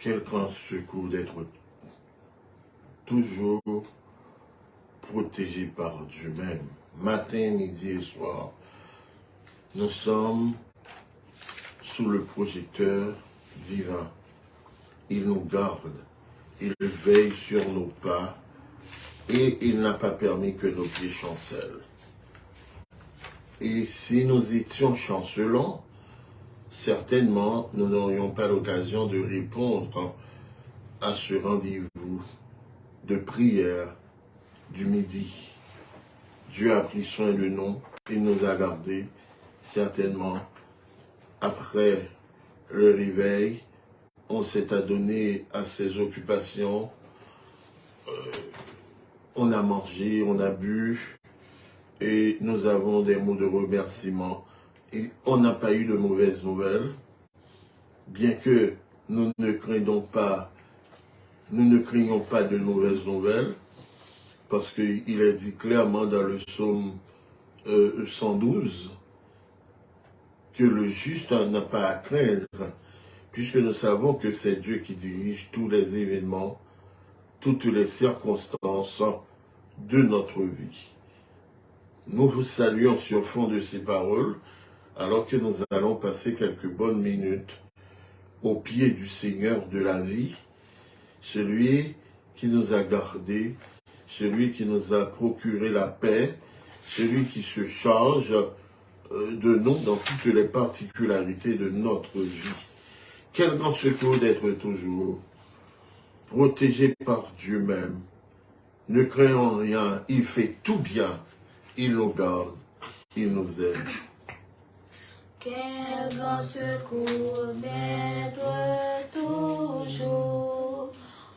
Quel grand secours d'être toujours protégé par Dieu même. Matin, midi et soir, nous sommes sous le projecteur divin. Il nous garde, il veille sur nos pas et il n'a pas permis que nos pieds chancellent. Et si nous étions chancelants, certainement nous n'aurions pas l'occasion de répondre à ce rendez-vous de prière du midi. Dieu a pris soin de nous, il nous a gardés. Certainement, après le réveil, on s'est adonné à ses occupations. On a mangé, on a bu et nous avons des mots de remerciement. Et on n'a pas eu de mauvaises nouvelles, bien que nous ne craignons pas de mauvaises nouvelles, parce qu'il est dit clairement dans le psaume 112 que le juste n'a pas à craindre, puisque nous savons que c'est Dieu qui dirige tous les événements, toutes les circonstances de notre vie. Nous vous saluons sur fond de ces paroles, alors que nous allons passer quelques bonnes minutes au pied du Seigneur de la vie, celui qui nous a gardés, celui qui nous a procuré la paix, celui qui se charge de nous dans toutes les particularités de notre vie. Quel grand secours d'être toujours protégé par Dieu même. Ne craignons rien, il fait tout bien, il nous garde, il nous aime. Quel grand secours d'être toujours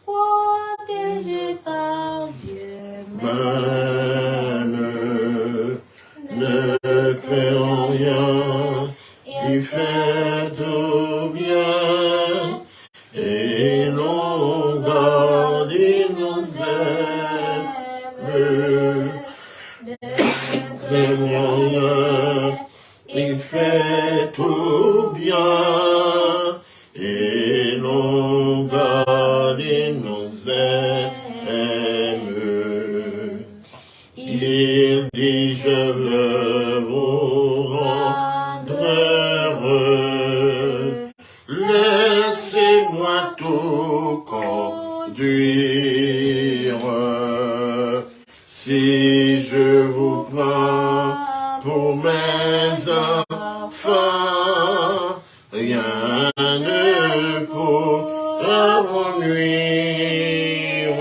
protégé par Dieu même. Ne craignons rien, il fait tout bien, et nous garde, il nous aime. Ne craignons rien, il fait tout bien, et nous garde, il nous aime. Il dit, je veux vous rendre heureux, laissez-moi tout conduire. Si je vous prends pour mes enfants, rien ne pourra vous nuire.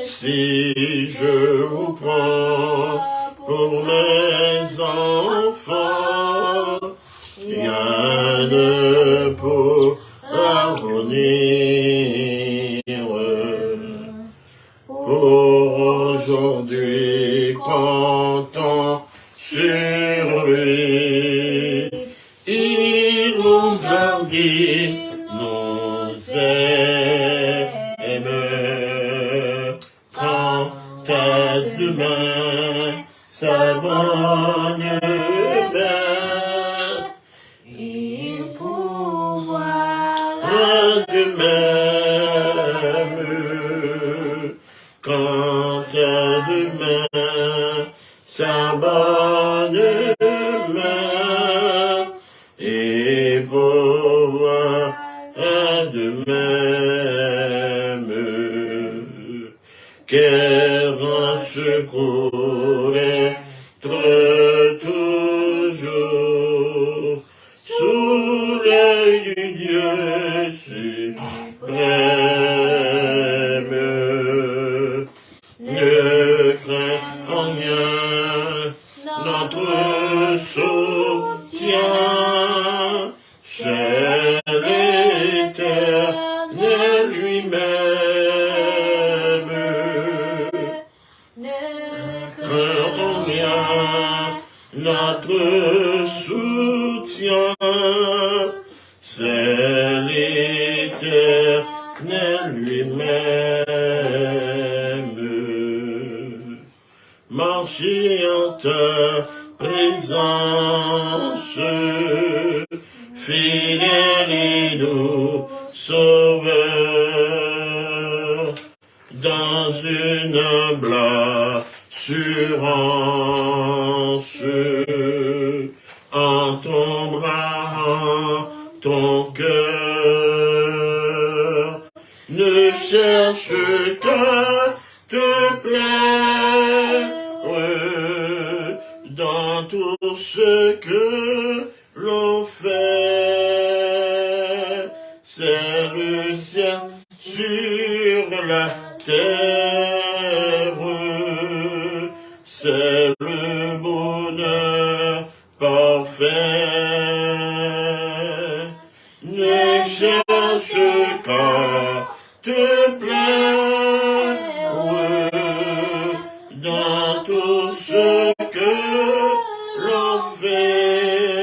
Si je vous prends pour mes enfants, rien ne pourra vous nuire. Pour aujourd'hui, comptons sur lui. Il nous garde, il nous aime. Quand à demain sa bonne main, il pourvoira de même. Quand à demain sa bonne main, et pourvoira de même. Quel grand secours être toujours sous l'œil du Dieu suprême. Ne craignons rien, notre soutien, c'est l'Éternel lui-même. ne Craignons rien, notre soutien, c'est l'Éternel lui-même. Marchez en ta présence, fidèle et doux Sauveur, dans une humble assurance, en ton bras, ton cœur, ne cherche qu'à te plaire dans tout ce que l'on fait. C'est le ciel sur la terre, c'est le bonheur parfait. Ne cherche qu'à te plaire dans tout ce que l'on fait.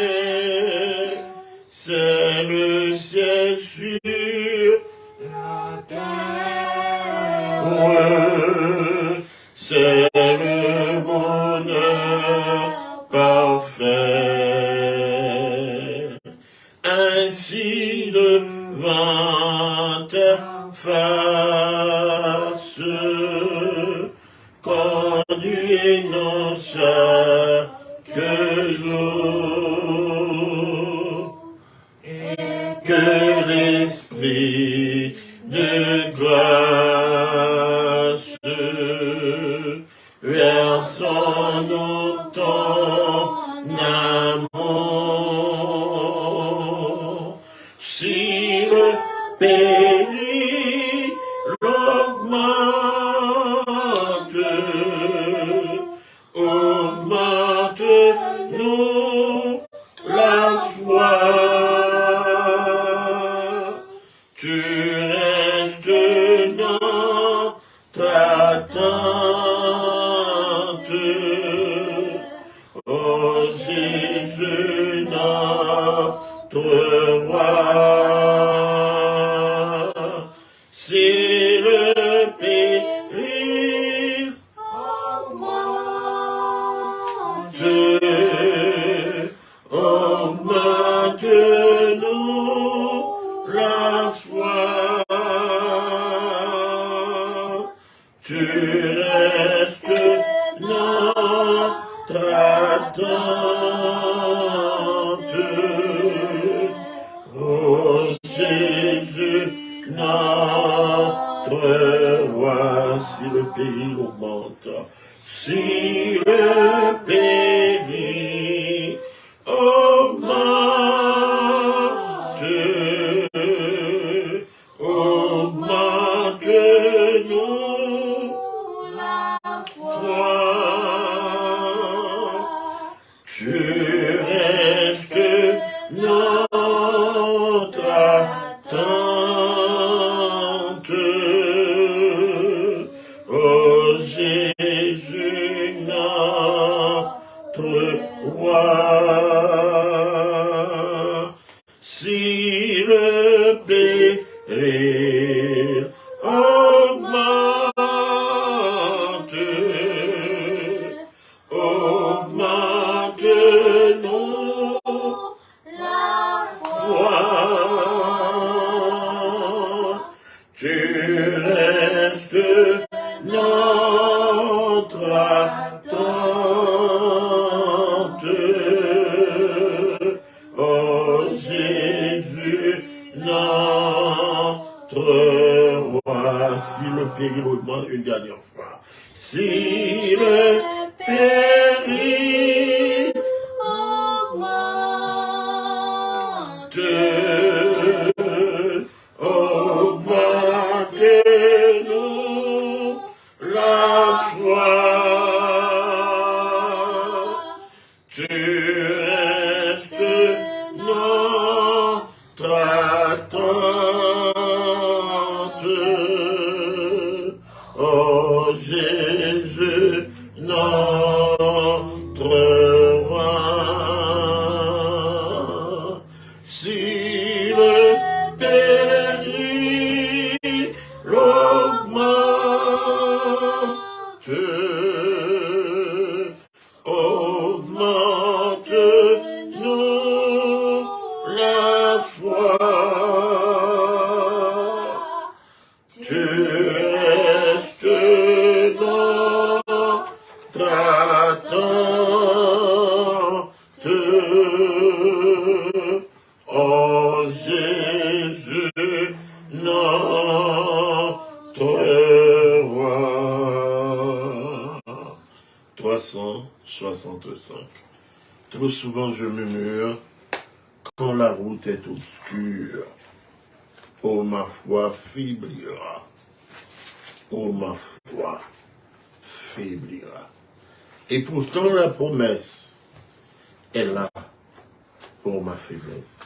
C'est le ciel sur la terre, c'est le bonheur parfait. Ainsi devant ta face, conduis-nous chaque jour, que l'esprit de grâce verse en nous ton amour. Si le péril augmente-nous la foi. Tu restes dans ta attente, ô Jésus notre roi. C'est le péril augmente-nous la foi. Tu restes notre attente, ô Jésus notre roi. Si le péril augmente, si le péril augmente, augmente-nous la foi. Tu restes notre attente, ô Jésus notre roi. Si le péril augmente, augmente-nous la foi. Tu restes notre attente, ô Jésus notre roi. Si le péril augmente, une dernière fois. Si le péril augmente-nous la foi. Tu restes notre attente, ô Jésus notre tu restes notre attente. Oh Jésus, notre roi. 365. Trop souvent je murmure quand la route est obscure. Oh, ma foi faiblira. Oh, ma foi faiblira. Et pourtant la promesse est là pour ma faiblesse.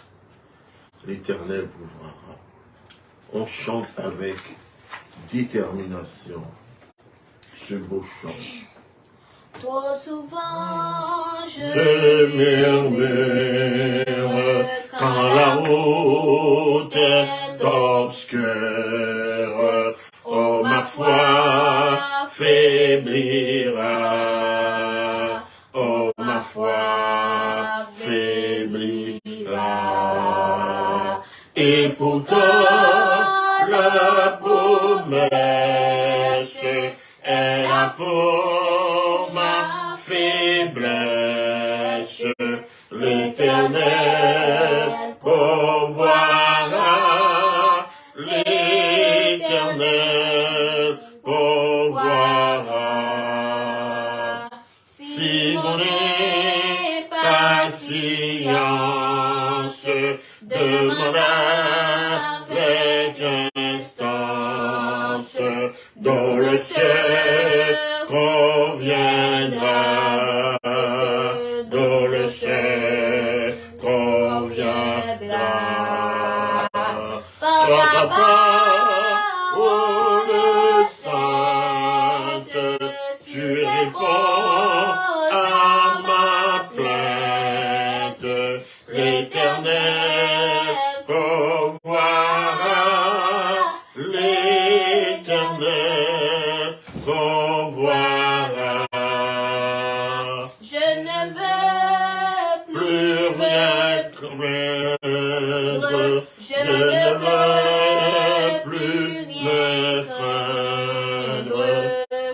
L'Éternel pourvoira. On chante avec détermination ce beau chant. Trop souvent Je murmure quand la route est obscure. Oh, ma foi faiblira. Oh, ma foi faiblira. Et pourtant la promesse est là pour ma faiblesse. L'Éternel pourvoira. L'Éternel pourvoira. Si mon impatience demande avec instance, dont le secours viendra, dont le secours viendra. Par ta parole sainte, tu réponds à ma plainte. L'Éternel pourvoira. L'Éternel pourvoira. Je ne veux plus Rien craindre. Je ne veux plus rien craindre.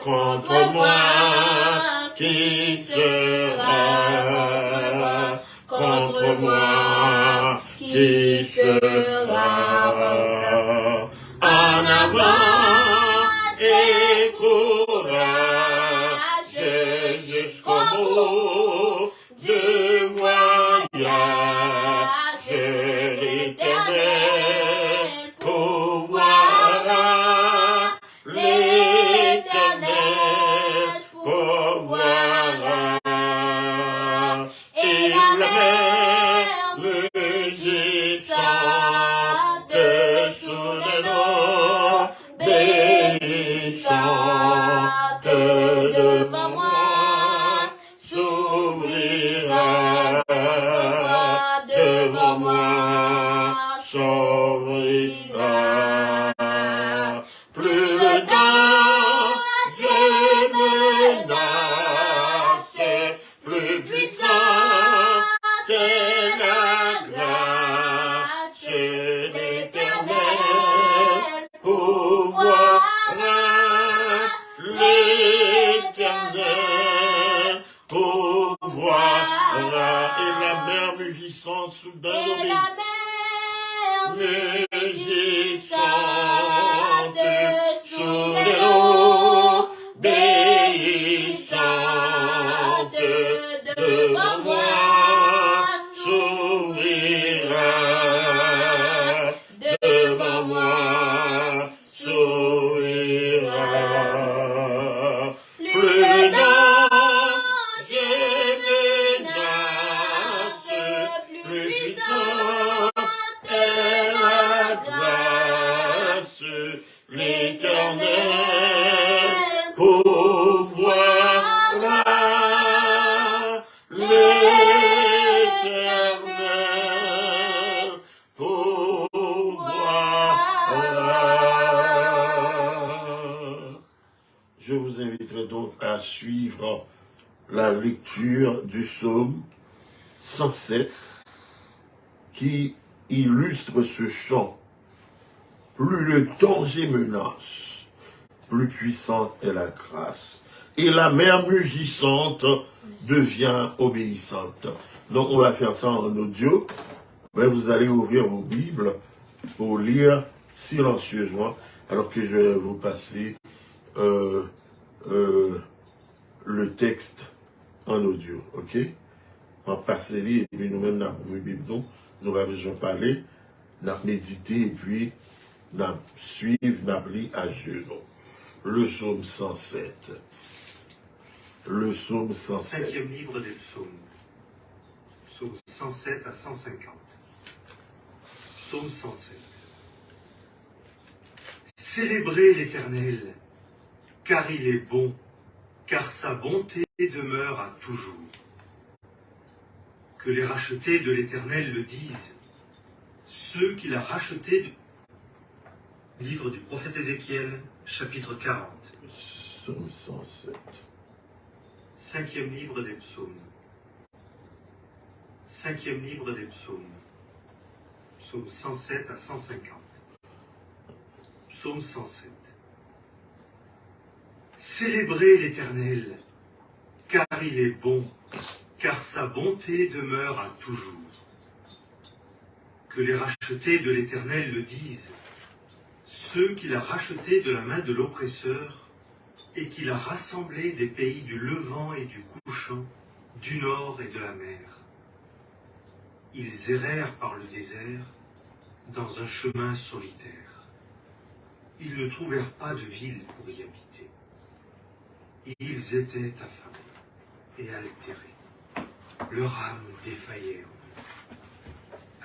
Contre moi, qui sera? Contre moi, qui sera? En avant et courage jusqu'au bout du voyage. L'Éternel pourvoira. L'Éternel pourvoira. Et la mer mugissante sous les eaux bénissantes devant moi s'ouvrira. Devant moi s'ouvrira. Plus le danger menace, plus puissante est la grâce. L'Éternel pourvoira. L'Éternel pourvoira. Et la mer mugissante soudain et la mer mugissante sous les eaux bénissantes devant moi s'ouvrira. Devant moi s'ouvrira. Plus le danger menace, plus puissante est la grâce. L'Éternel pourvoira. L'Éternel pourvoira. Je vous inviterai donc à suivre la lecture du psaume 107 qui illustre ce chant plus le danger menace, plus puissante est la grâce. Et la mer mugissante devient obéissante. Donc on va faire ça en audio, mais vous allez ouvrir vos Bibles pour lire silencieusement, alors que je vais vous passer le texte en audio, ok? On passe les et puis nous-mêmes, nous avons la Bible, nous avons besoin de parler, nous avons médité et puis nous avons suivi, nous avons lu à genoux. Le psaume 107. Le psaume 107. Cinquième livre des psaumes. Psaume 107 à 150. Psaume 107. Célébrez l'Éternel, car il est bon, car sa bonté demeure à toujours. Que les rachetés de l'Éternel le disent, ceux qu'il a rachetés du livre du prophète Ézéchiel, chapitre 40. Psaume 107. Cinquième livre des psaumes. Cinquième livre des psaumes. Psaume 107 à 150. Psaume 107. Célébrez l'Éternel, car il est bon, car sa bonté demeure à toujours. Que les rachetés de l'Éternel le disent, ceux qu'il a rachetés de la main de l'oppresseur, et qu'il a rassemblés des pays du levant et du couchant, du nord et de la mer. Ils errèrent par le désert, dans un chemin solitaire. Ils ne trouvèrent pas de ville pour y habiter. Ils étaient affamés et altérés. Leur âme défaillait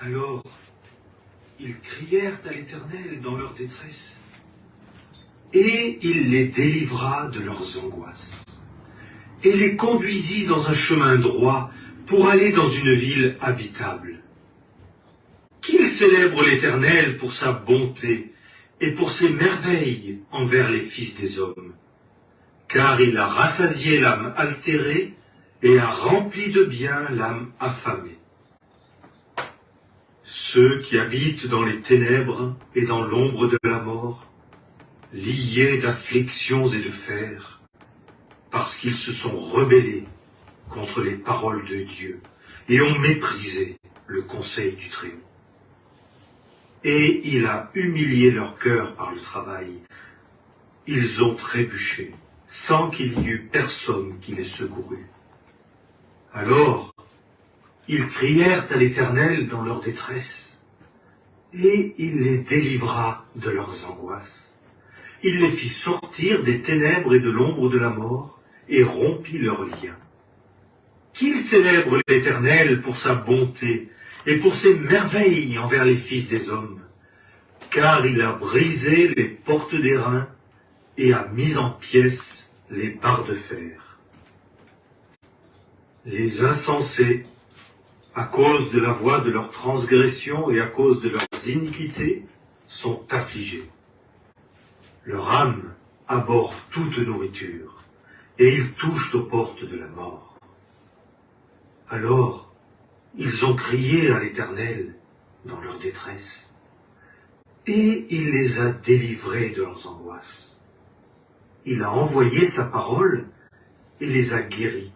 en eux. Alors, ils crièrent à l'Éternel dans leur détresse, et il les délivra de leurs angoisses, et les conduisit dans un chemin droit pour aller dans une ville habitable. Qu'ils célèbrent l'Éternel pour sa bonté et pour ses merveilles envers les fils des hommes, car il a rassasié l'âme altérée et a rempli de bien l'âme affamée. Ceux qui habitent dans les ténèbres et dans l'ombre de la mort, liés d'afflictions et de fers, parce qu'ils se sont rebellés contre les paroles de Dieu et ont méprisé le conseil du Très-Haut. Et il a humilié leur cœur par le travail. Ils ont trébuché, sans qu'il y eût personne qui les secourût. Alors, ils crièrent à l'Éternel dans leur détresse, et il les délivra de leurs angoisses. Il les fit sortir des ténèbres et de l'ombre de la mort, et rompit leurs liens. Qu'ils célèbrent l'Éternel pour sa bonté, et pour ses merveilles envers les fils des hommes, car il a brisé les portes d'airain, et a mis en pièces les barres de fer. Les insensés, à cause de la voix de leurs transgressions et à cause de leurs iniquités, sont affligés. Leur âme abhorre toute nourriture, et ils touchent aux portes de la mort. Alors, ils ont crié à l'Éternel dans leur détresse, et il les a délivrés de leurs angoisses. Il a envoyé sa parole, et les a guéris,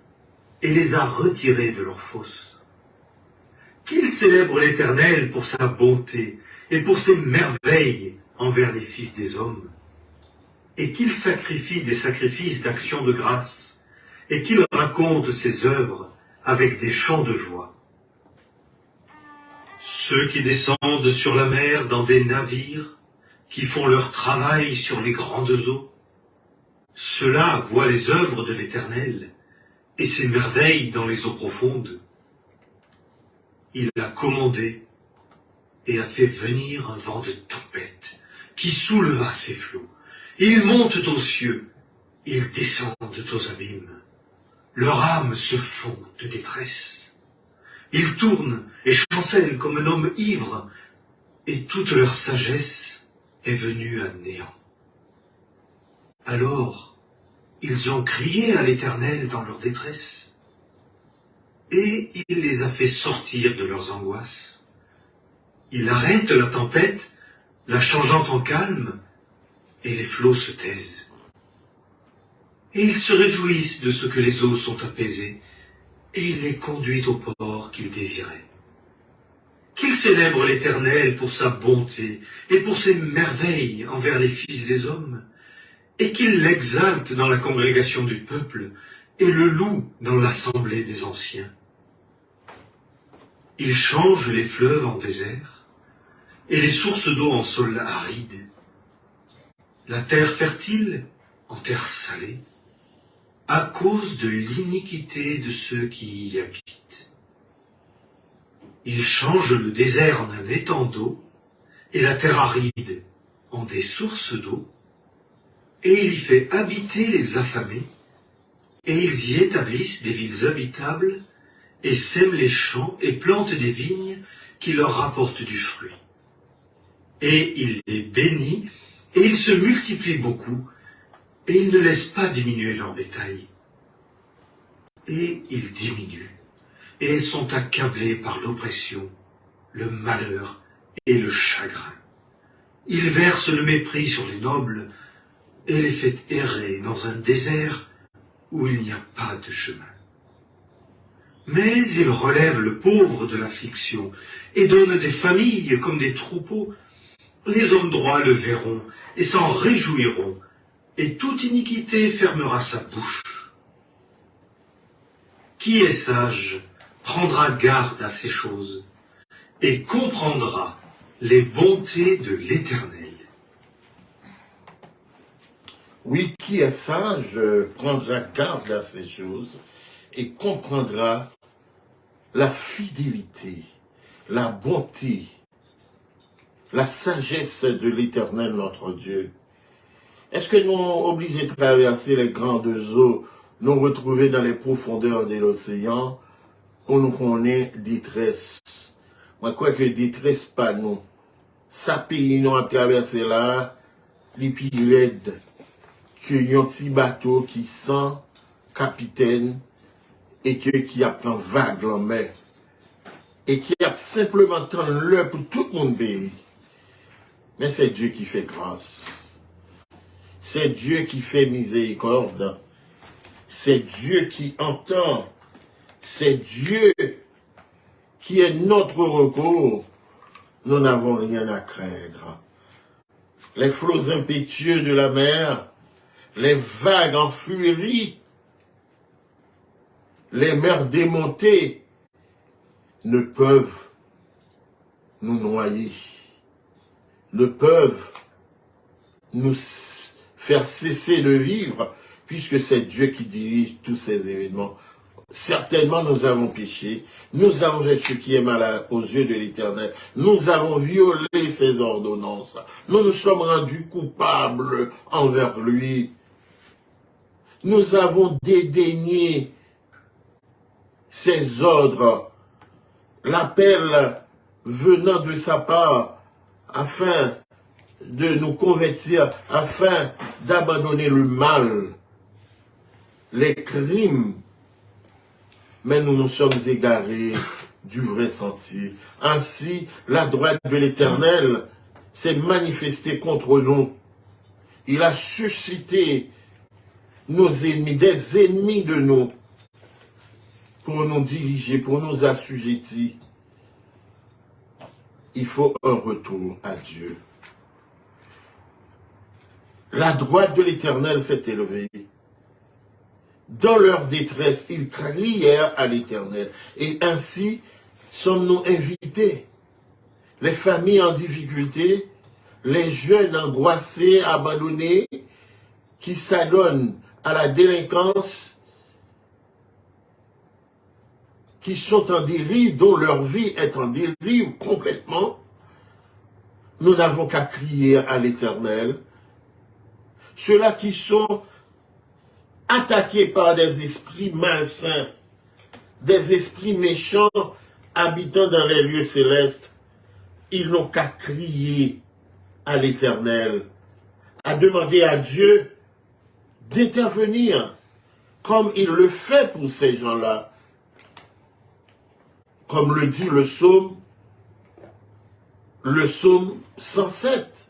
et les a retirés de leurs fosses. Qu'ils célèbrent l'Éternel pour sa bonté, et pour ses merveilles envers les fils des hommes, et qu'ils sacrifient des sacrifices d'action de grâce, et qu'ils racontent ses œuvres avec des chants de joie. Ceux qui descendent sur la mer dans des navires, qui font leur travail sur les grandes eaux, ceux-là voient les œuvres de l'Éternel, et ses merveilles dans les eaux profondes. Il a commandé, et a fait venir un vent de tempête, qui souleva ses flots. Ils montent aux cieux, ils descendent aux abîmes. Leur âme se fond de détresse. Ils tournent et chancellent comme un homme ivre, et toute leur sagesse est venue à néant. Alors, ils ont crié à l'Éternel dans leur détresse, et il les a fait sortir de leurs angoisses. Il arrête la tempête la changeant en calme, et les flots se taisent. Et ils se réjouissent de ce que les eaux sont apaisées, et il les conduit au port qu'ils désiraient. Qu'ils célèbrent l'Éternel pour sa bonté et pour ses merveilles envers les fils des hommes, et qu'ils l'exaltent dans la congrégation du peuple et le louent dans l'assemblée des anciens. Il change les fleuves en désert et les sources d'eau en sol aride, la terre fertile en terre salée, à cause de l'iniquité de ceux qui y habitent. Il change le désert en un étang d'eau et la terre aride en des sources d'eau, et il y fait habiter les affamés, et ils y établissent des villes habitables, et sèment les champs et plantent des vignes qui leur rapportent du fruit. Et il les bénit, et ils se multiplient beaucoup, et ils ne laissent pas diminuer leur bétail. Et ils diminuent, et sont accablés par l'oppression, le malheur et le chagrin. Il verse le mépris sur les nobles, et les fait errer dans un désert où il n'y a pas de chemin. Mais il relève le pauvre de l'affliction, et donne des familles comme des troupeaux. Les hommes droits le verront, et s'en réjouiront, et toute iniquité fermera sa bouche. Qui est sage prendra garde à ces choses, et comprendra les bontés de l'Éternel. Oui, qui est sage prendra garde à ces choses et comprendra la fidélité, la bonté, la sagesse de l'Éternel notre Dieu. Est-ce que nous obligés de traverser les grandes eaux, nous retrouver dans les profondeurs de l'océan, où nous connaissons détresse? Moi, je crois que détresse pas nous. Ça pays nous a traversé là, les plus raides, que y a un petit bateau qui sent capitaine et qui a pris vague en mer et qui a simplement tant l'heure pour tout le monde béni. Mais c'est Dieu qui fait grâce. C'est Dieu qui fait miséricorde. C'est Dieu qui entend. C'est Dieu qui est notre recours. Nous n'avons rien à craindre. Les flots impétueux de la mer, les vagues en furie, les mers démontées ne peuvent nous noyer, ne peuvent nous faire cesser de vivre, puisque c'est Dieu qui dirige tous ces événements. Certainement, nous avons péché, nous avons fait ce qui est mal aux yeux de l'Éternel, nous avons violé ses ordonnances, nous nous sommes rendus coupables envers lui. Nous avons dédaigné ses ordres, l'appel venant de sa part, afin de nous convertir, afin d'abandonner le mal, les crimes, mais nous nous sommes égarés du vrai sentier. Ainsi, la droite de l'Éternel s'est manifestée contre nous. Il a suscité nos ennemis, des ennemis de nous, pour nous diriger, pour nous assujettir. Il faut un retour à Dieu. La droite de l'Éternel s'est élevée. Dans leur détresse, ils crièrent à l'Éternel. Et ainsi sommes-nous invités. Les familles en difficulté, les jeunes angoissés, abandonnés, qui s'adonnent à la délinquance, qui sont en dérive, dont leur vie est en dérive complètement, nous n'avons qu'à crier à l'Éternel. Ceux-là qui sont attaqués par des esprits malsains, des esprits méchants habitant dans les lieux célestes, ils n'ont qu'à crier à l'Éternel, à demander à Dieu d'intervenir comme il le fait pour ces gens-là. Comme le dit le psaume, le psaume 107.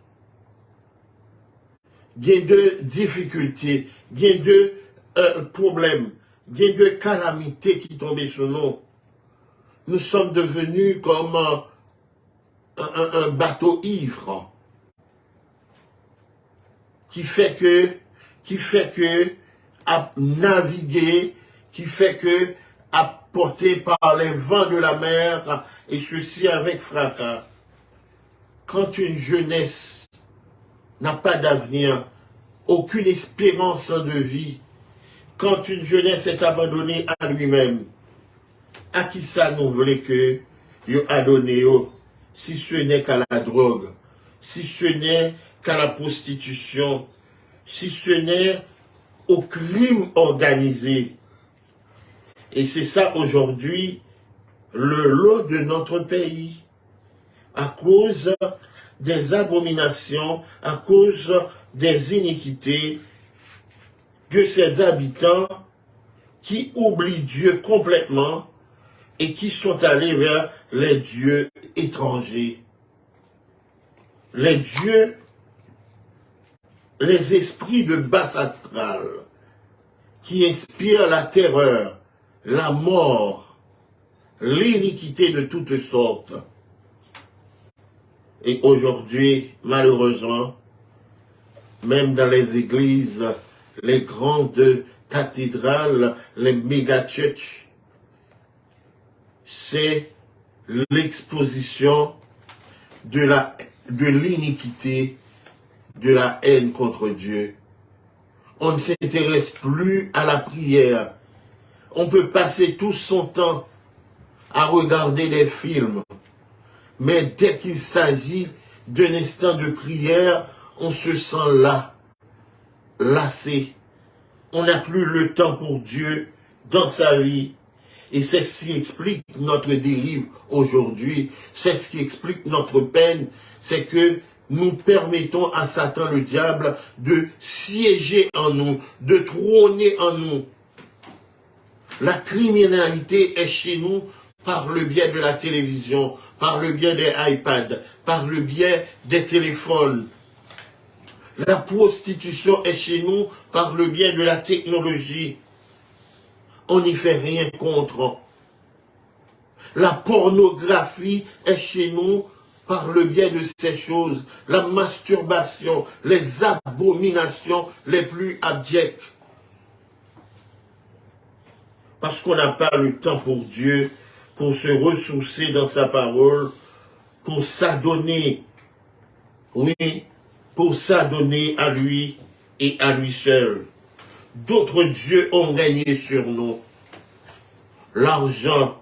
Il y a de difficultés, il y a de problèmes, il y a de calamités qui tombent sur nous. Nous sommes devenus comme un bateau ivre qui fait que à naviguer, qui fait que à porter par les vents de la mer, et ceci avec fracas. Quand une jeunesse n'a pas d'avenir, aucune espérance de vie, quand une jeunesse est abandonnée à lui-même, à qui ça nous voulait que yo a donné si ce n'est qu'à la drogue, si ce n'est qu'à la prostitution, si ce n'est au crime organisé. Et c'est ça aujourd'hui le lot de notre pays, à cause des abominations, à cause des iniquités de ses habitants qui oublient Dieu complètement et qui sont allés vers les dieux étrangers. Les dieux, les esprits de basse astrale qui inspirent la terreur, la mort, l'iniquité de toutes sortes. Et aujourd'hui, malheureusement, même dans les églises, les grandes cathédrales, les méga-churches, c'est l'exposition de l'iniquité, de la haine contre Dieu. On ne s'intéresse plus à la prière. On peut passer tout son temps à regarder des films. Mais dès qu'il s'agit d'un instant de prière, on se sent là, lassé. On n'a plus le temps pour Dieu dans sa vie. Et c'est ce qui explique notre dérive aujourd'hui. C'est ce qui explique notre peine. C'est que nous permettons à Satan, le diable, de siéger en nous, de trôner en nous. La criminalité est chez nous par le biais de la télévision, par le biais des iPads, par le biais des téléphones. La prostitution est chez nous par le biais de la technologie. On n'y fait rien contre. La pornographie est chez nous par le biais de ces choses. La masturbation, les abominations les plus abjectes. Parce qu'on n'a pas le temps pour Dieu, pour se ressourcer dans sa parole, pour s'adonner, oui, pour s'adonner à lui et à lui seul. D'autres dieux ont régné sur nous. L'argent,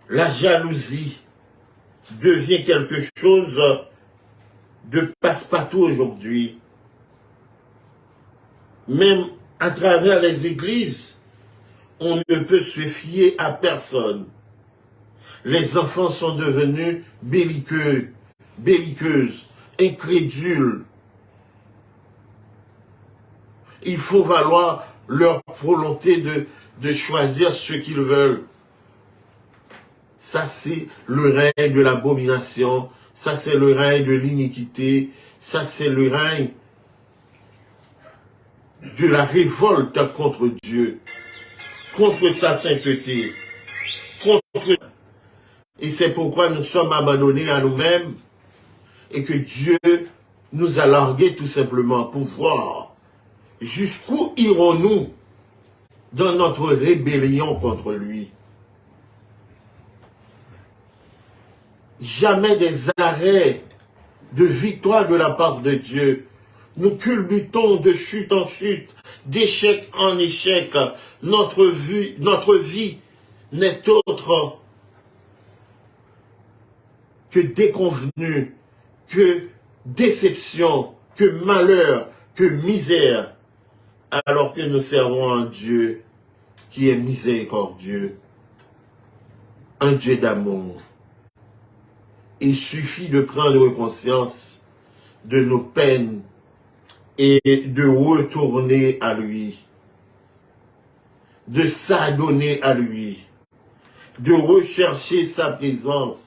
la jalousie devient quelque chose de passe-partout aujourd'hui. Même à travers les églises, on ne peut se fier à personne. Les enfants sont devenus belliqueuses, incrédules. Il faut valoir leur volonté de choisir ce qu'ils veulent. Ça, c'est le règne de l'abomination. Ça, c'est le règne de l'iniquité. Ça, c'est le règne de la révolte contre Dieu, contre sa sainteté, contre... Et c'est pourquoi nous sommes abandonnés à nous-mêmes et que Dieu nous a largués tout simplement pour voir jusqu'où irons-nous dans notre rébellion contre lui. Jamais des arrêts de victoire de la part de Dieu. Nous culbutons de chute en chute, d'échec en échec. Notre vie n'est autre que déconvenue, que déception, que malheur, que misère, alors que nous servons un Dieu qui est miséricordieux, un Dieu d'amour. Il suffit de prendre conscience de nos peines et de retourner à lui, de s'adonner à lui, de rechercher sa présence.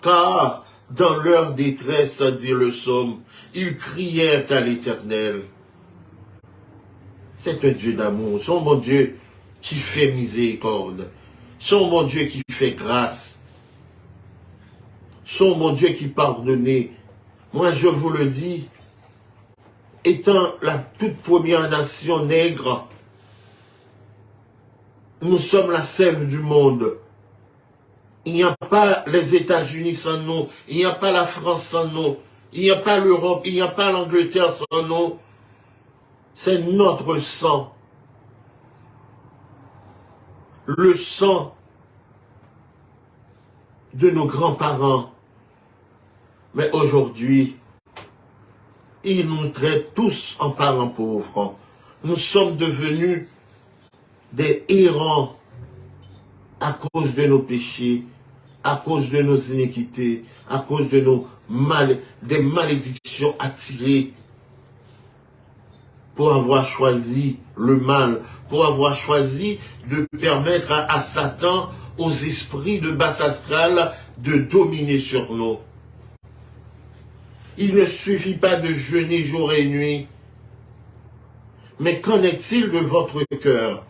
Car dans leur détresse, dit le psaume, ils crièrent à l'Éternel. C'est un Dieu d'amour, c'est mon Dieu qui fait miséricorde, c'est mon Dieu qui fait grâce, c'est mon Dieu qui pardonne. Moi, je vous le dis, étant la toute première nation nègre, nous sommes la sève du monde. Il n'y a pas les États-Unis sans nous, il n'y a pas la France sans nous, il n'y a pas l'Europe, il n'y a pas l'Angleterre sans nous. C'est notre sang. Le sang de nos grands-parents. Mais aujourd'hui, ils nous traitent tous en parents pauvres. Nous sommes devenus des errants à cause de nos péchés, à cause de nos iniquités, à cause de des malédictions attirées pour avoir choisi le mal, pour avoir choisi de permettre à Satan, aux esprits de basse astrale, de dominer sur nous. Il ne suffit pas de jeûner jour et nuit. Mais qu'en est-il de votre cœur?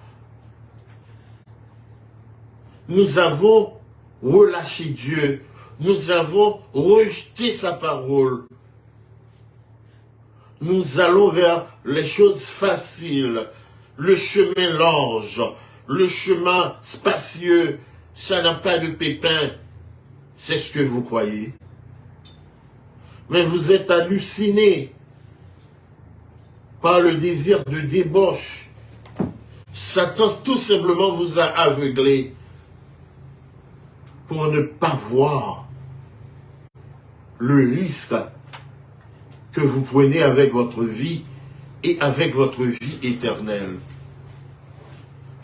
Nous avons relâché Dieu. Nous avons rejeté sa parole. Nous allons vers les choses faciles, le chemin large, le chemin spacieux. Ça n'a pas de pépins. C'est ce que vous croyez. Mais vous êtes hallucinés par le désir de débauche. Satan tout simplement vous a aveuglé pour ne pas voir le risque que vous prenez avec votre vie et avec votre vie éternelle.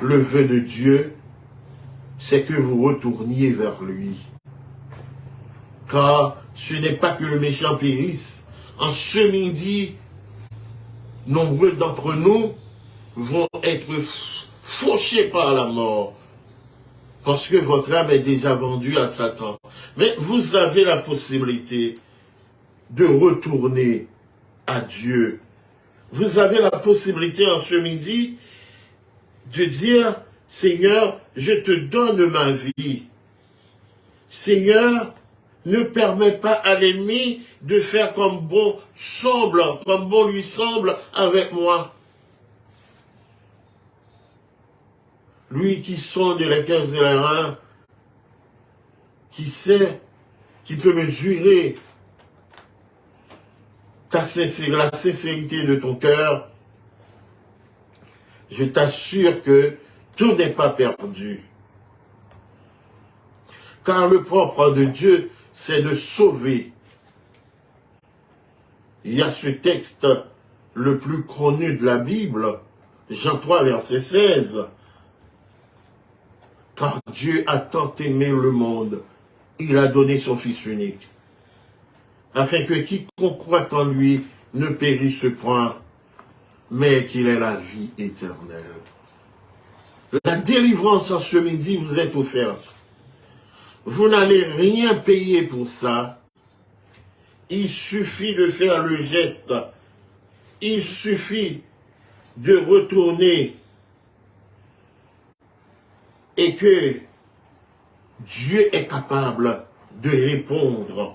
Le vœu de Dieu, c'est que vous retourniez vers lui. Car ce n'est pas que le méchant périsse. En ce midi, nombreux d'entre nous vont être fauchés par la mort. Parce que votre âme est déjà vendue à Satan. Mais vous avez la possibilité de retourner à Dieu. Vous avez la possibilité en ce midi de dire, Seigneur, je te donne ma vie. Seigneur, ne permets pas à l'ennemi de faire comme bon lui semble avec moi. Lui qui sonde les cœurs et les reins, qui sait, qui peut mesurer la sincérité de ton cœur, je t'assure que tout n'est pas perdu. Car le propre de Dieu, c'est de sauver. Il y a ce texte le plus connu de la Bible, Jean 3, verset 16. Car Dieu a tant aimé le monde, il a donné son Fils unique, afin que quiconque croit en lui ne périsse point, mais qu'il ait la vie éternelle. La délivrance en ce midi vous est offerte. Vous n'allez rien payer pour ça. Il suffit de faire le geste. Il suffit de retourner et que Dieu est capable de répondre.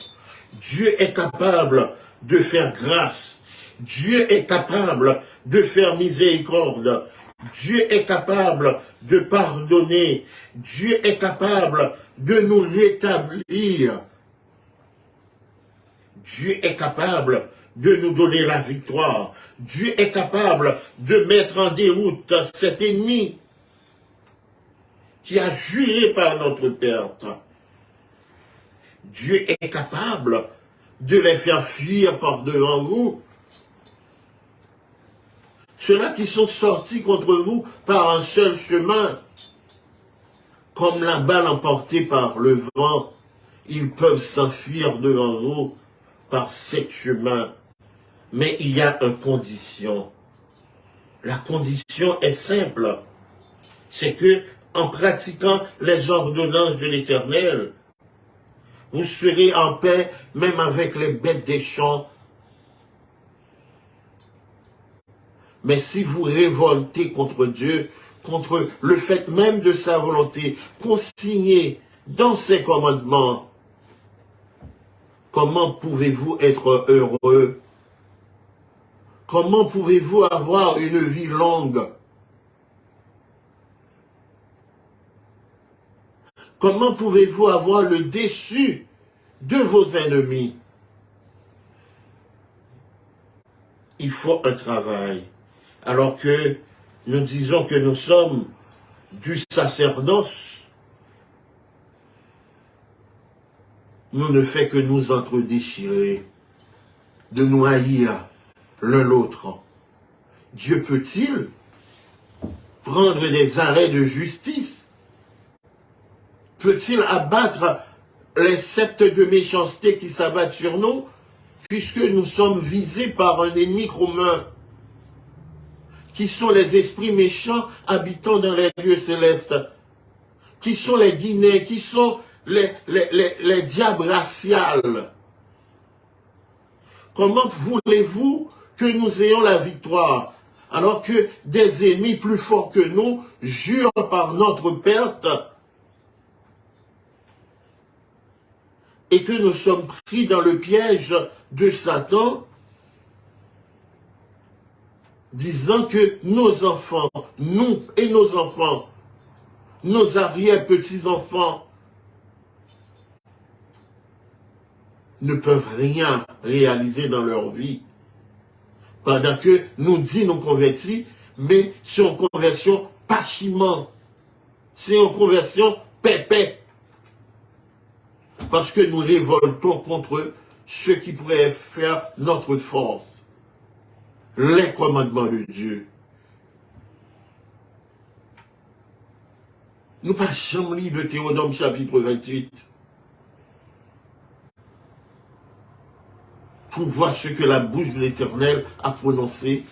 Dieu est capable de faire grâce. Dieu est capable de faire miséricorde. Dieu est capable de pardonner. Dieu est capable de nous rétablir. Dieu est capable de nous donner la victoire. Dieu est capable de mettre en déroute cet ennemi qui a juré par notre perte. Dieu est capable de les faire fuir par devant vous. Ceux-là qui sont sortis contre vous par un seul chemin, comme la balle emportée par le vent, ils peuvent s'enfuir devant vous par 7 chemins. Mais il y a une condition. La condition est simple. C'est que, en pratiquant les ordonnances de l'Éternel, Vous serez en paix même avec les bêtes des champs. Mais si vous révoltez contre Dieu, contre le fait même de sa volonté, consigné dans ses commandements, comment pouvez-vous être heureux? Comment pouvez-vous avoir une vie longue? Comment pouvez-vous avoir le déçu de vos ennemis? Il faut un travail. Alors que nous disons que nous sommes du sacerdoce, nous ne fait que nous entre-déchirer, de nous haïr l'un l'autre. Dieu peut-il prendre des arrêts de justice? Peut-il abattre les sceptres de méchanceté qui s'abattent sur nous, puisque nous sommes visés par un ennemi commun, qui sont les esprits méchants habitant dans les lieux célestes, qui sont les Guinéens, qui sont les diables raciales. Comment voulez-vous que nous ayons la victoire, alors que des ennemis plus forts que nous jurent par notre perte, et que nous sommes pris dans le piège de Satan, disant que nos enfants, nous et nos enfants, nos arrière-petits-enfants, ne peuvent rien réaliser dans leur vie. Pendant que nous dit nous convertis, mais c'est une conversion pachiment, c'est une conversion pépé. Parce que nous révoltons contre ce qui pourrait faire notre force. Les commandements de Dieu. Nous passons lire de Théodome chapitre 28 pour voir ce que la bouche de l'Éternel a prononcé.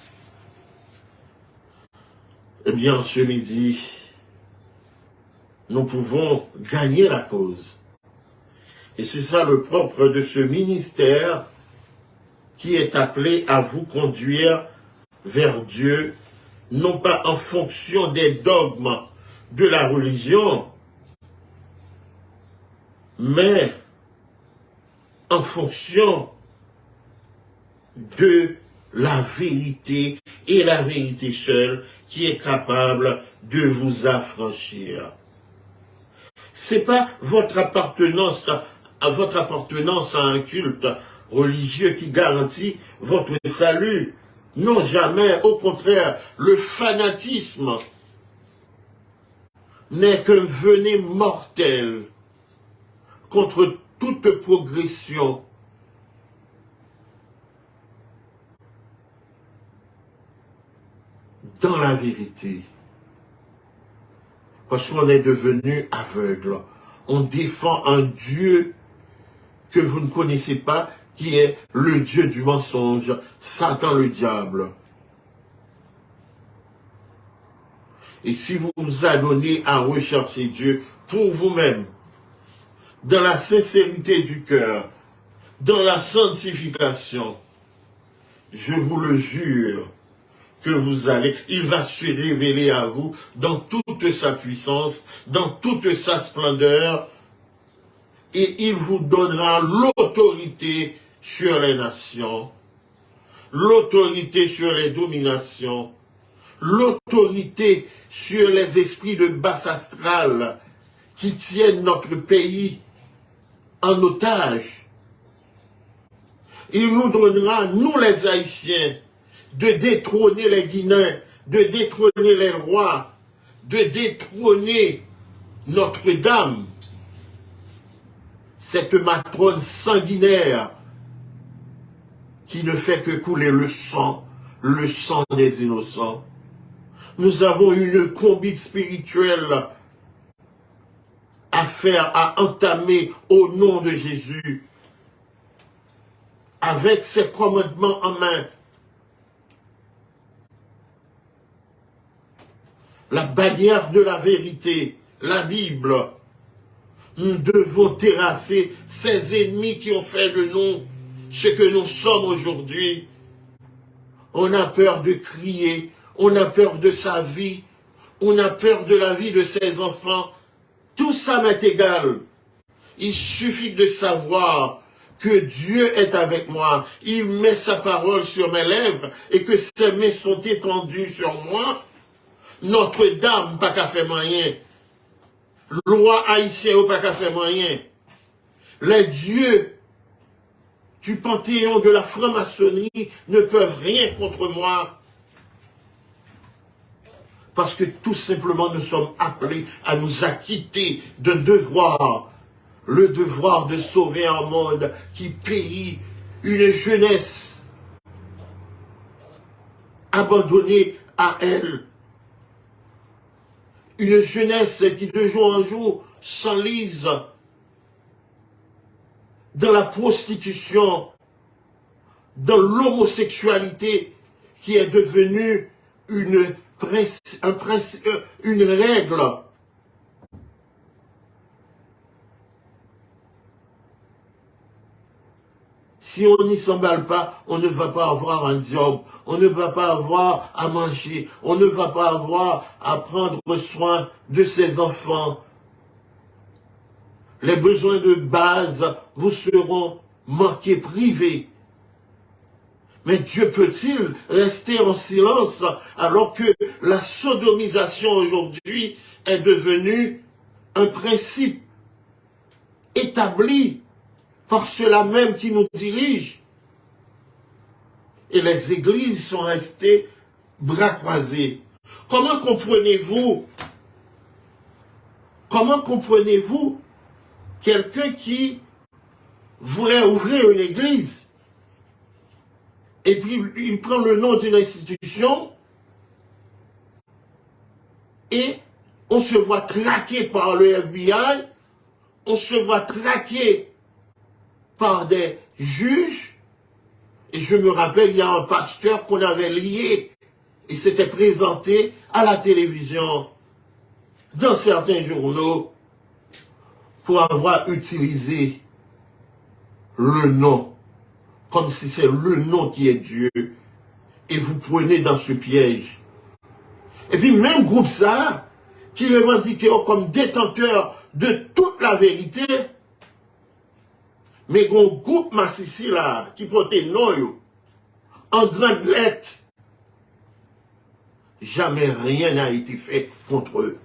Eh bien, ce midi, nous pouvons gagner la cause. Et c'est ça le propre de ce ministère qui est appelé à vous conduire vers Dieu, non pas en fonction des dogmes de la religion, mais en fonction de la vérité et la vérité seule qui est capable de vous affranchir. C'est pas votre appartenance à un culte religieux qui garantit votre salut. Non, jamais. Au contraire, le fanatisme n'est qu'un venin mortel contre toute progression. Dans la vérité. Parce qu'on est devenu aveugle. On défend un Dieu que vous ne connaissez pas, qui est le Dieu du mensonge, Satan le diable. Et si vous vous adonnez à rechercher Dieu pour vous-même, dans la sincérité du cœur, dans la sanctification, je vous le jure, que il va se révéler à vous dans toute sa puissance, dans toute sa splendeur, et il vous donnera l'autorité sur les nations, l'autorité sur les dominations, l'autorité sur les esprits de basse astrale qui tiennent notre pays en otage. Il nous donnera, nous les Haïtiens, de détrôner les Guinéens, de détrôner les rois, de détrôner Notre-Dame, cette matrone sanguinaire qui ne fait que couler le sang des innocents. Nous avons une conduite spirituelle à faire, à entamer au nom de Jésus, avec ses commandements en main. La bannière de la vérité, la Bible. nous devons terrasser ces ennemis qui ont fait de nous ce que nous sommes aujourd'hui. On a peur de crier, on a peur de sa vie, on a peur de la vie de ses enfants. Tout ça m'est égal. Il suffit de savoir que Dieu est avec moi. Il met sa parole sur mes lèvres et que ses mains sont étendues sur moi. Notre-Dame, pas qu'à faire moyen. Loi haïtienne, pas qu'à faire moyen. Les dieux du panthéon de la franc-maçonnerie ne peuvent rien contre moi. Parce que tout simplement nous sommes appelés à nous acquitter d'un devoir. Le devoir de sauver un monde qui périt, une jeunesse abandonnée à elle. Une jeunesse qui de jour en jour s'enlise dans la prostitution, dans l'homosexualité qui est devenue une règle. Si on n'y s'emballe pas, on ne va pas avoir un job, on ne va pas avoir à manger, on ne va pas avoir à prendre soin de ses enfants. Les besoins de base vous seront manqués, privés. Mais Dieu peut-il rester en silence alors que la sodomisation aujourd'hui est devenue un principe établi par ceux-là même qui nous dirigent? Et les églises sont restées bras croisés. Comment comprenez-vous quelqu'un qui voulait ouvrir une église et puis il prend le nom d'une institution et on se voit traqué par le FBI, on se voit traqué par des juges, et je me rappelle, il y a un pasteur qu'on avait lié, et s'était présenté à la télévision, dans certains journaux, pour avoir utilisé le nom, comme si c'est le nom qui est Dieu, et vous prenez dans ce piège. Et puis même groupe ça, qui revendiquait comme détenteur de toute la vérité, mais un groupe massissi là, qui portait non, en grande lettre, jamais rien n'a été fait contre eux.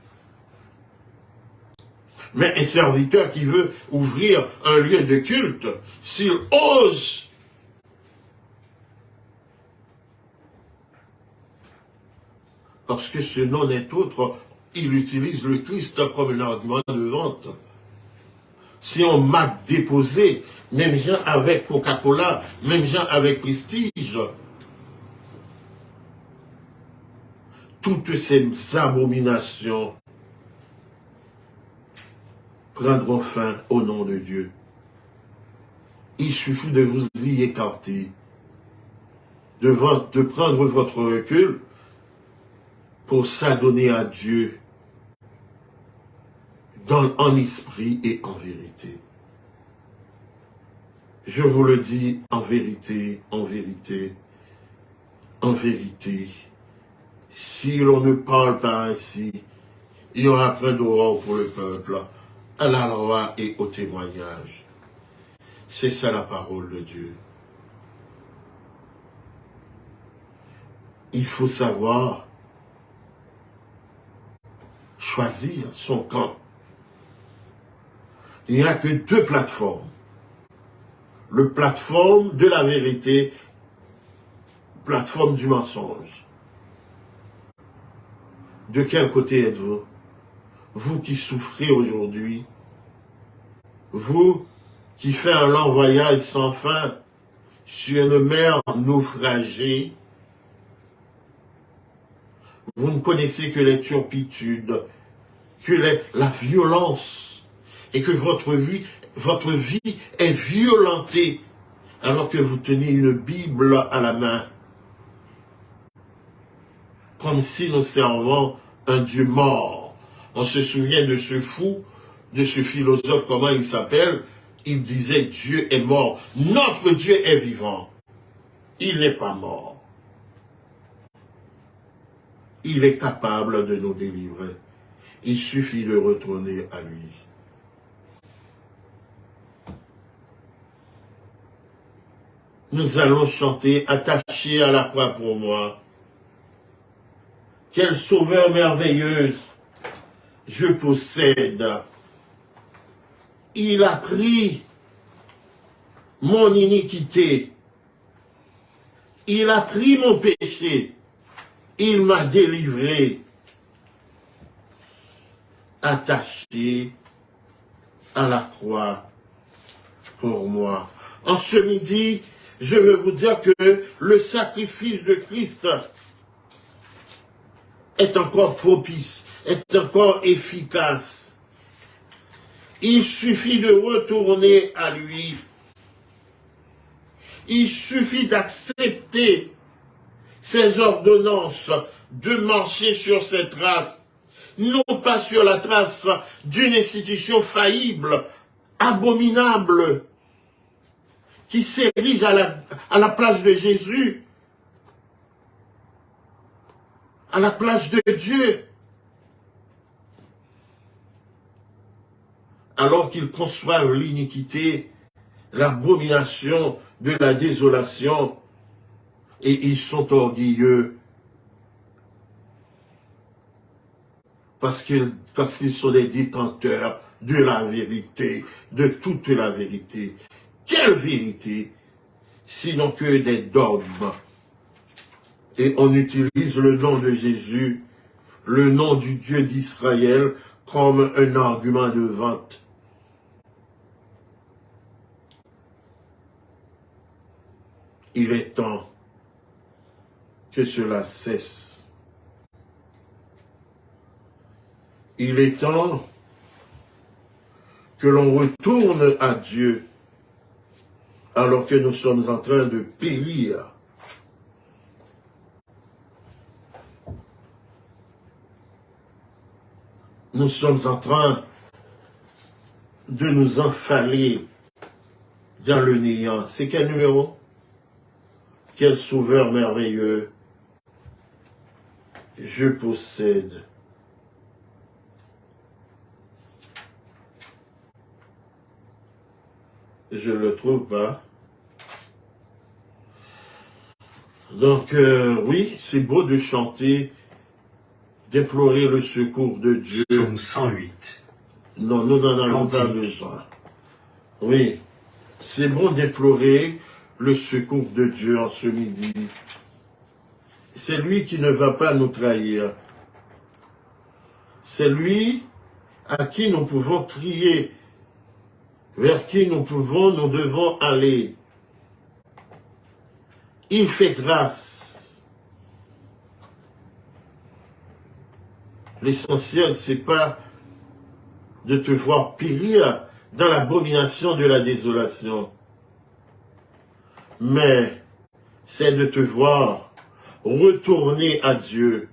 Mais un serviteur qui veut ouvrir un lieu de culte, s'il ose parce que ce nom n'est autre, il utilise le Christ comme un argument de vente. Si on m'a déposé, même gens avec Coca-Cola, même gens avec Prestige, toutes ces abominations prendront fin au nom de Dieu. Il suffit de vous y écarter, de prendre votre recul pour s'adonner à Dieu en esprit et en vérité. Je vous le dis en vérité, en vérité, en vérité. Si l'on ne parle pas ainsi, il y aura plein d'horreur pour le peuple, à la loi et au témoignage. C'est ça la parole de Dieu. Il faut savoir choisir son camp. Il n'y a que deux plateformes. Le plateforme de la vérité, plateforme du mensonge. De quel côté êtes-vous? Vous qui souffrez aujourd'hui, vous qui faites un long voyage sans fin sur une mer naufragée, vous ne connaissez que les turpitudes, que la violence, et que votre vie est violentée alors que vous tenez une Bible à la main, comme si nous servons un Dieu mort. On se souvient de ce fou de ce philosophe, comment il s'appelle, il disait Dieu est mort. Notre Dieu est vivant. Il n'est pas mort. Il est capable de nous délivrer. Il suffit de retourner à lui. Nous allons chanter attaché à la croix pour moi. Quel sauveur merveilleux je possède. Il a pris mon iniquité. Il a pris mon péché. Il m'a délivré. Attaché à la croix pour moi. En ce midi, je veux vous dire que le sacrifice de Christ est encore propice, est encore efficace. Il suffit de retourner à lui. Il suffit d'accepter ses ordonnances, de marcher sur ses traces, non pas sur la trace d'une institution faillible, abominable, qui s'érige à la place de Jésus, à la place de Dieu, alors qu'ils conçoivent l'iniquité, l'abomination de la désolation, et ils sont orgueilleux, parce qu'ils sont des détenteurs de la vérité, de toute la vérité. Quelle vérité, sinon que des dogmes. Et on utilise le nom de Jésus, le nom du Dieu d'Israël, comme un argument de vente. Il est temps que cela cesse. Il est temps que l'on retourne à Dieu alors que nous sommes en train de périr. Nous sommes en train de nous enfaler dans le néant. C'est quel numéro? Quel sauveur merveilleux je possède. Je ne le trouve pas. Donc, oui, c'est beau de chanter, déplorer le secours de Dieu. Psaume 108. Non, nous n'en avons pas besoin. Oui, c'est bon déplorer le secours de Dieu en ce midi. C'est lui qui ne va pas nous trahir. C'est lui à qui nous pouvons crier, vers qui nous devons aller. Il fait grâce. L'essentiel, c'est pas de te voir périr dans l'abomination de la désolation, mais c'est de te voir retourner à Dieu.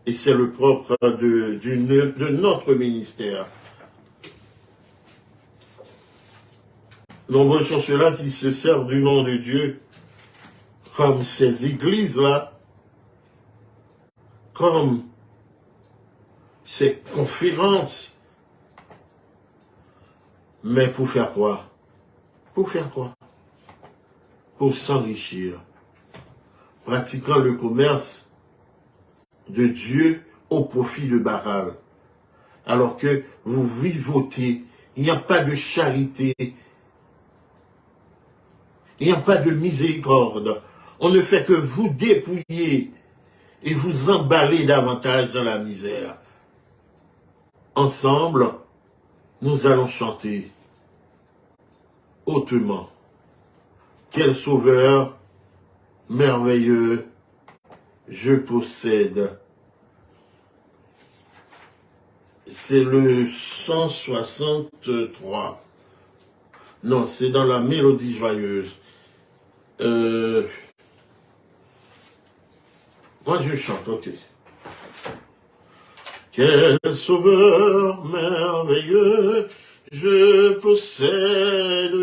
Et c'est le propre de notre ministère. Nombreux sont ceux-là qui se servent du nom de Dieu, comme ces églises-là, comme ces conférences. Mais pour faire quoi? Pour faire quoi? Pour s'enrichir, pratiquant le commerce de Dieu au profit de Baal. Alors que vous vivotez, il n'y a pas de charité, il n'y a pas de miséricorde. On ne fait que vous dépouiller et vous emballer davantage dans la misère. Ensemble, nous allons chanter hautement. Quel sauveur merveilleux je possède. C'est le 163. Non, c'est dans la mélodie joyeuse. Moi, je chante, ok. Quel sauveur merveilleux je possède,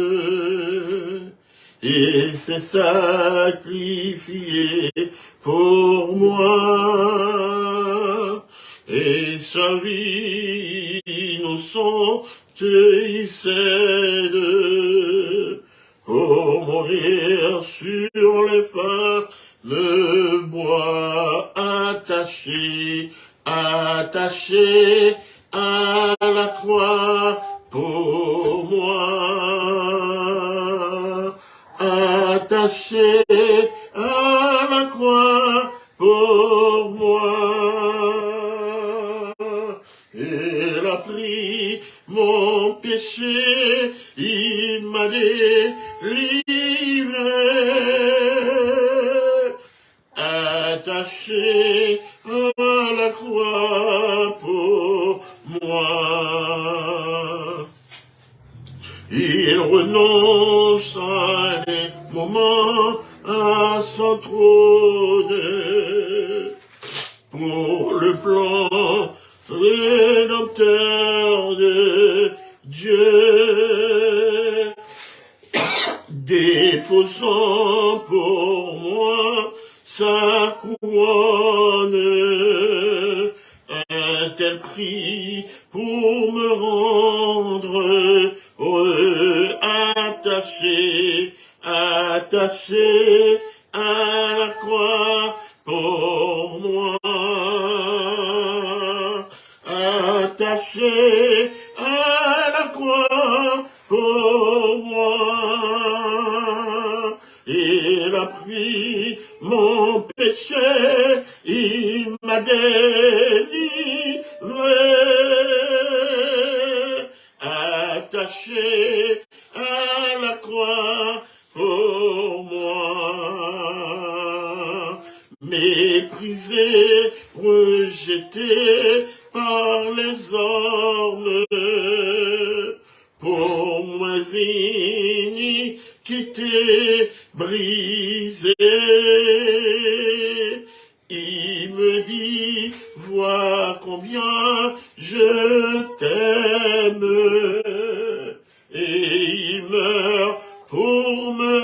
et s'est sacrifié pour moi, et sa vie innocente il cède, pour mourir sur les fameux bois, attaché à la croix pour moi, attaché à la croix pour moi. Il a pris mon péché, il m'a délivré, attaché à la croix pour moi. Il renonce à des moments à son trône pour le plan rédempteur de Dieu, déposant pour moi sa couronne, un tel prix pour me rendre heureux, attaché à la croix pour moi, attaché à la croix pour moi. Il a pris mon péché, il m'a délivré, attaché à la croix pour moi. Méprisé, rejeté par les hommes, pour moi iniquité brisée, il me dit, vois combien je t'aime, et il meurt pour me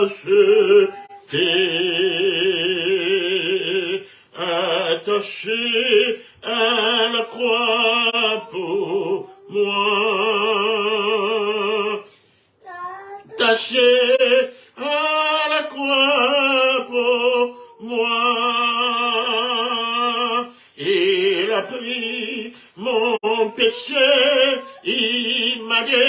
racheter, attaché à la croix pour moi, attaché à la croix pour moi. Il a pris mon péché, il m'a délivré,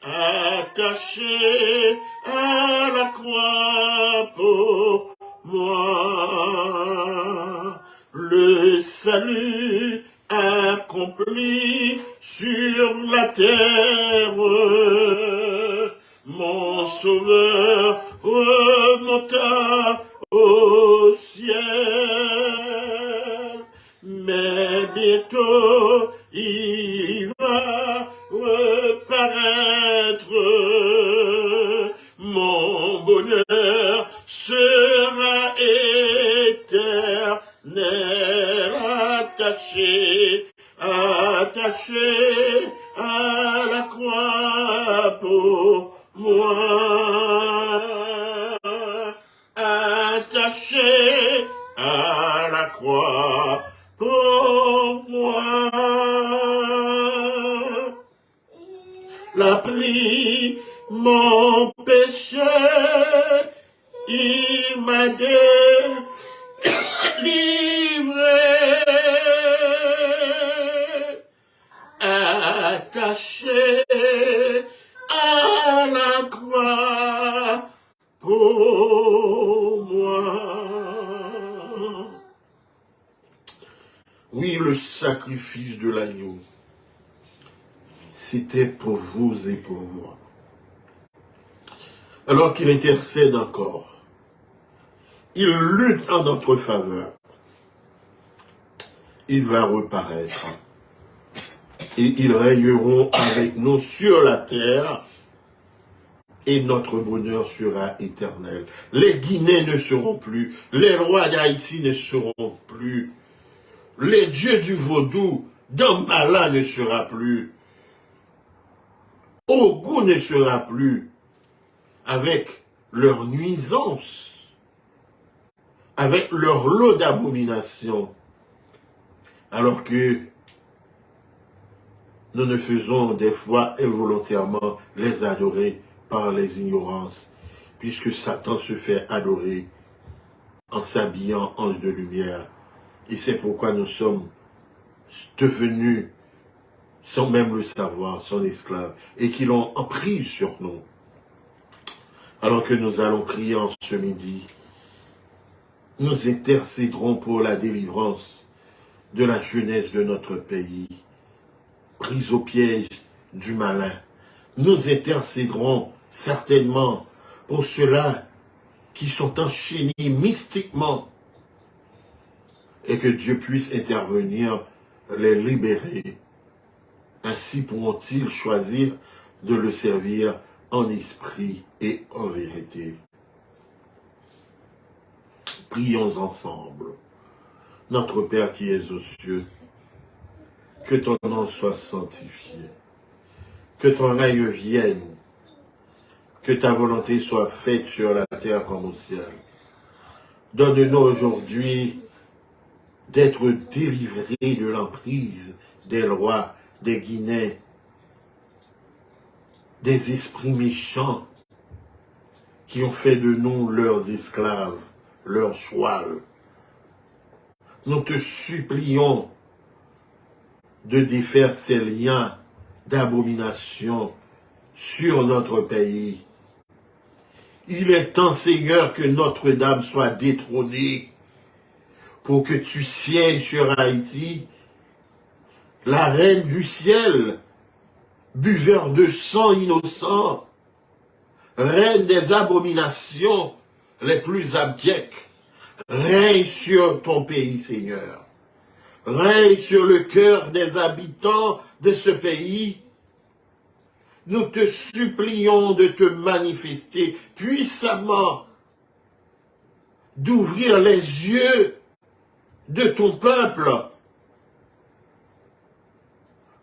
attaché à la croix pour moi. Le salut accompli sur la terre, mon sauveur remonta au ciel, mais bientôt il va reparaître, mon bonheur sera éternel, attaché à la croix pour moi, attaché à la croix pour moi. L'a pris mon péché, il m'a délivré, attaché à la croix pour moi. Oui, le sacrifice de l'agneau, c'était pour vous et pour moi. Alors qu'il intercède encore, il lutte en notre faveur, il va reparaître et ils régneront avec nous sur la terre et notre bonheur sera éternel. Les Guinéens ne seront plus, les rois d'Haïti ne seront plus, les dieux du vaudou, Dambala ne sera plus, Ogou ne sera plus, avec leur nuisance, avec leur lot d'abominations, alors que nous ne faisons des fois involontairement les adorer par les ignorances, puisque Satan se fait adorer en s'habillant ange de lumière. Et c'est pourquoi nous sommes devenus, sans même le savoir, son esclave, et qu'ils l'ont prise sur nous. Alors que nous allons prier en ce midi, nous intercéderons pour la délivrance de la jeunesse de notre pays, prise au piège du malin. Nous intercéderons certainement pour ceux-là qui sont enchaînés mystiquement et que Dieu puisse intervenir, les libérer. Ainsi pourront-ils choisir de le servir en esprit et en vérité. Prions ensemble. Notre Père qui es aux cieux, que ton nom soit sanctifié, que ton règne vienne, que ta volonté soit faite sur la terre comme au ciel. Donne-nous aujourd'hui d'être délivrés de l'emprise des rois, des Guinéens, des esprits méchants qui ont fait de nous leurs esclaves, leurs chouals. Nous te supplions de défaire ces liens d'abomination sur notre pays. Il est temps, Seigneur, que Notre-Dame soit détrônée pour que tu sièges sur Haïti, la reine du ciel, buveur de sang innocent, reine des abominations les plus abjectes, règne sur ton pays, Seigneur. Règne sur le cœur des habitants de ce pays. Nous te supplions de te manifester puissamment, d'ouvrir les yeux de ton peuple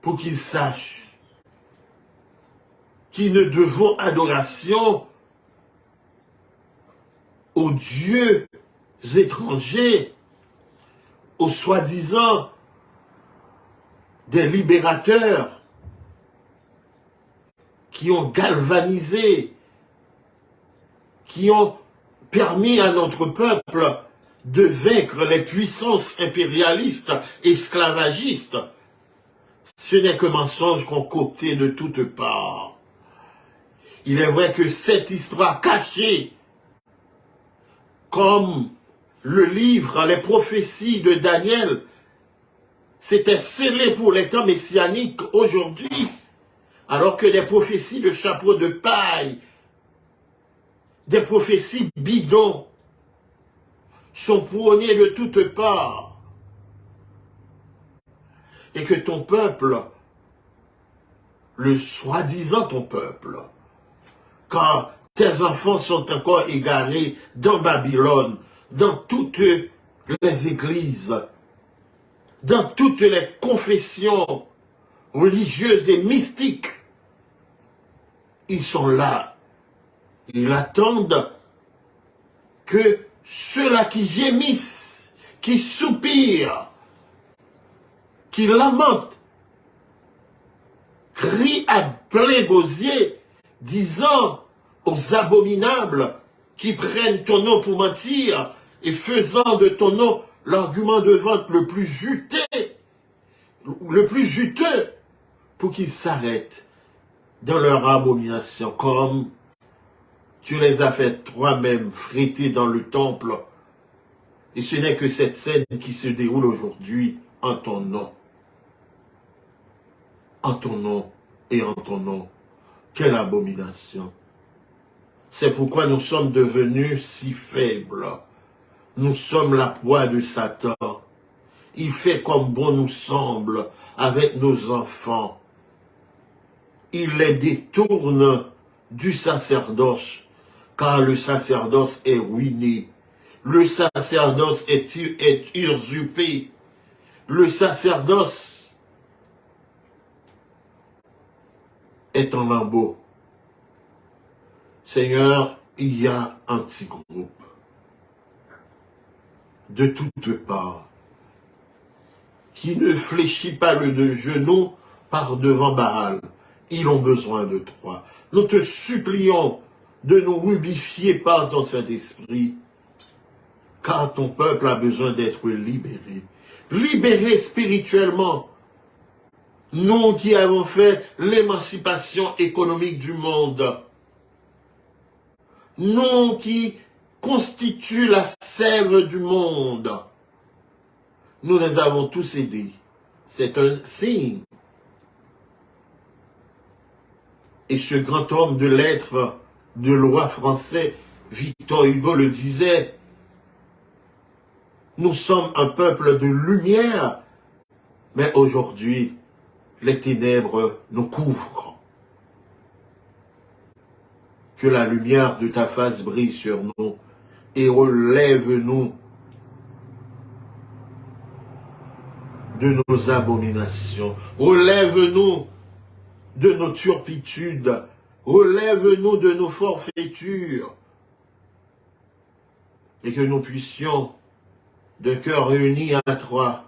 pour qu'ils sachent qu'ils ne devons adoration aux dieux étrangers, aux soi-disant des libérateurs qui ont galvanisé, qui ont permis à notre peuple de vaincre les puissances impérialistes, esclavagistes. Ce n'est que mensonge concocté de toutes parts. Il est vrai que cette histoire cachée, comme le livre, les prophéties de Daniel, c'était scellé pour les temps messianiques aujourd'hui, alors que des prophéties de chapeau de paille, des prophéties bidons, sont prônées de toutes parts. Et que ton peuple, le soi-disant ton peuple, car tes enfants sont encore égarés dans Babylone, dans toutes les églises, dans toutes les confessions religieuses et mystiques. Ils sont là. Ils attendent que ceux-là qui gémissent, qui soupirent, qui lamentent, crient à plein gosier, disant aux abominables qui prennent ton nom pour mentir et faisant de ton nom l'argument de vente le plus juteux, pour qu'ils s'arrêtent dans leur abomination, comme tu les as fait toi-même fréter dans le temple. Et ce n'est que cette scène qui se déroule aujourd'hui en ton nom. En ton nom et en ton nom. Quelle abomination! C'est pourquoi nous sommes devenus si faibles. Nous sommes la proie de Satan. Il fait comme bon nous semble avec nos enfants. Il les détourne du sacerdoce, car le sacerdoce est ruiné. Le sacerdoce est usurpé. Le sacerdoce est en lambeaux. Seigneur, il y a un petit groupe de toutes parts qui ne fléchit pas le genou par devant Baal. Ils ont besoin de toi. Nous te supplions de nous rubifier par ton Saint-Esprit, car ton peuple a besoin d'être libéré. Libéré spirituellement. Nous qui avons fait l'émancipation économique du monde. Nous qui constituent la sève du monde. Nous les avons tous aidés. C'est un signe. Et ce grand homme de lettres, de loi français, Victor Hugo le disait, nous sommes un peuple de lumière, mais aujourd'hui, les ténèbres nous couvrent. Que la lumière de ta face brille sur nous et relève-nous de nos abominations. Relève-nous de nos turpitudes. Relève-nous de nos forfaitures. Et que nous puissions, de cœur réuni à toi,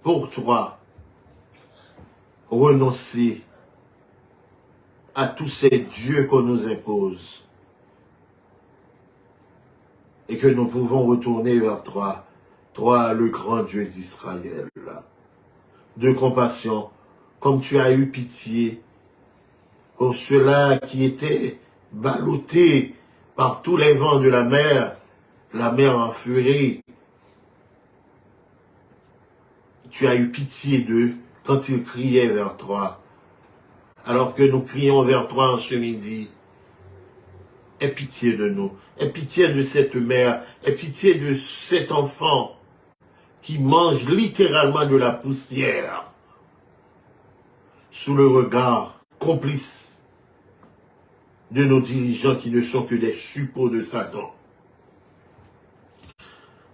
pour toi, renoncer à tous ces dieux qu'on nous impose. Et que nous pouvons retourner vers toi, toi le grand Dieu d'Israël, de compassion, comme tu as eu pitié pour ceux-là qui étaient ballottés par tous les vents de la mer en furie. Tu as eu pitié d'eux quand ils criaient vers toi. Alors que nous crions vers toi en ce midi, aie pitié de nous, aie pitié de cette mère, aie pitié de cet enfant qui mange littéralement de la poussière sous le regard complice de nos dirigeants qui ne sont que des suppôts de Satan.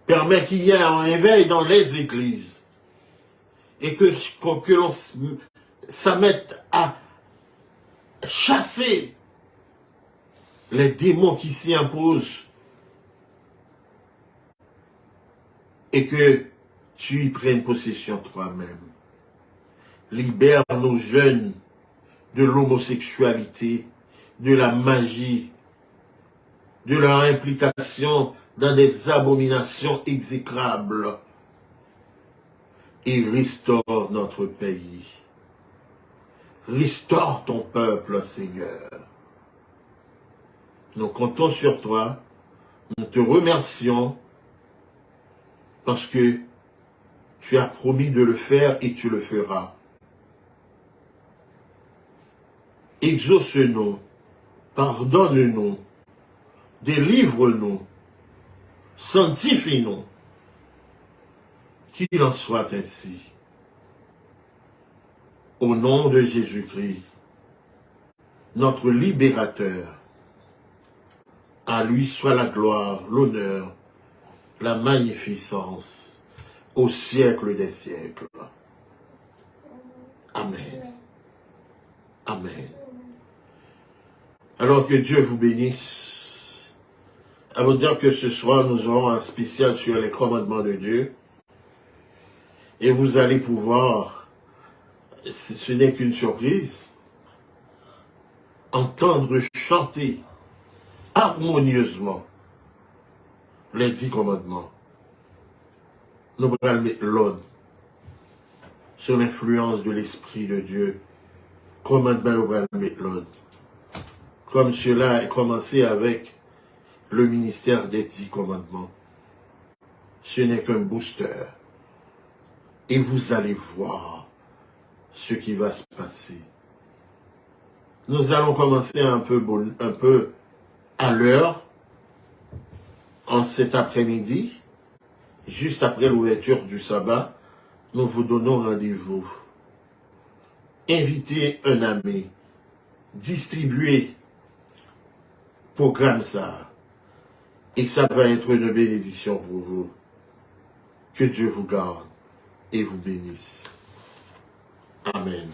Permets qu'il y ait un réveil dans les églises et que l'on s'amette à chasser les démons qui s'y imposent et que tu y prennes possession toi-même. Libère nos jeunes de l'homosexualité, de la magie, de leur implication dans des abominations exécrables et restaure notre pays. Restaure ton peuple, Seigneur. Nous comptons sur toi. Nous te remercions parce que tu as promis de le faire et tu le feras. Exauce-nous, pardonne-nous, délivre-nous, sanctifie-nous. Qu'il en soit ainsi. Au nom de Jésus-Christ, notre libérateur, à lui soit la gloire, l'honneur, la magnificence, au siècle des siècles. Amen. Amen. Alors que Dieu vous bénisse. À vous dire que ce soir, nous aurons un spécial sur les commandements de Dieu. Et vous allez pouvoir, ce n'est qu'une surprise, entendre chanter harmonieusement les 10 commandements. Nous allons mettre l'ordre sur l'influence de l'Esprit de Dieu. Commandement, nous allons mettre l'ordre. Comme cela a commencé avec le ministère des 10 commandements. Ce n'est qu'un booster. Et vous allez voir ce qui va se passer. Nous allons commencer un peu à l'heure, en cet après-midi, juste après l'ouverture du sabbat. Nous vous donnons rendez-vous. Invitez un ami, distribuez programme ça. Et ça va être une bénédiction pour vous. Que Dieu vous garde et vous bénisse. Amen.